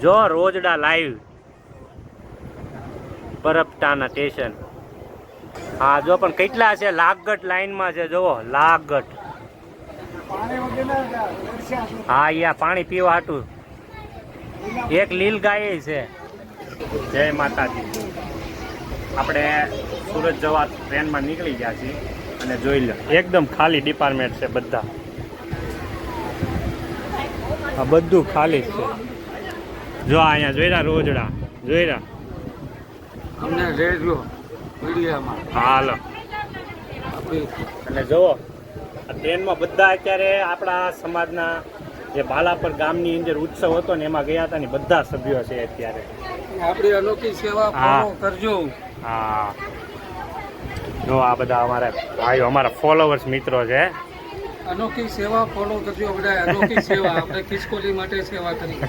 જો રોજડા live બરફટાના station. હા જો પણ કેટલા છે, લાગટ લાઈનમાં છે, જોવો લાગટ. હા યા પાણી પીવા હાટું એક લીલ ગાય છે. જય માતાજી. આપણે સુરત જવા ટ્રેનમાં નીકળી ગયા છીએ અને જોઈ લો એકદમ ખાલી ડિપાર્ટમેન્ટ છે બધા. આ બધું ખાલી જ છે. જો અહીંયા જોઈ રહ્યા રોજડા જોઈ રહ્યા. અમને રેડિયો મીડિયામાં હાલો અને જુઓ આ ટ્રેનમાં બધા અત્યારે આપણા સમાજના જે બાલાપર ગામની અંદર ઉત્સવ હતો ને એમાં ગયા હતા ને બધા સભ્યો છે અત્યારે. આપણી અનોખી સેવા ફોલો કરજો. હા જો આ બધા અમારા ભાઈઓ અમારા ફોલોવર્સ મિત્રો છે. અનોખી સેવા ફોલો કરજો. આપણે અનોખી સેવા આપણે ખિસકોલી માટે સેવા કરી.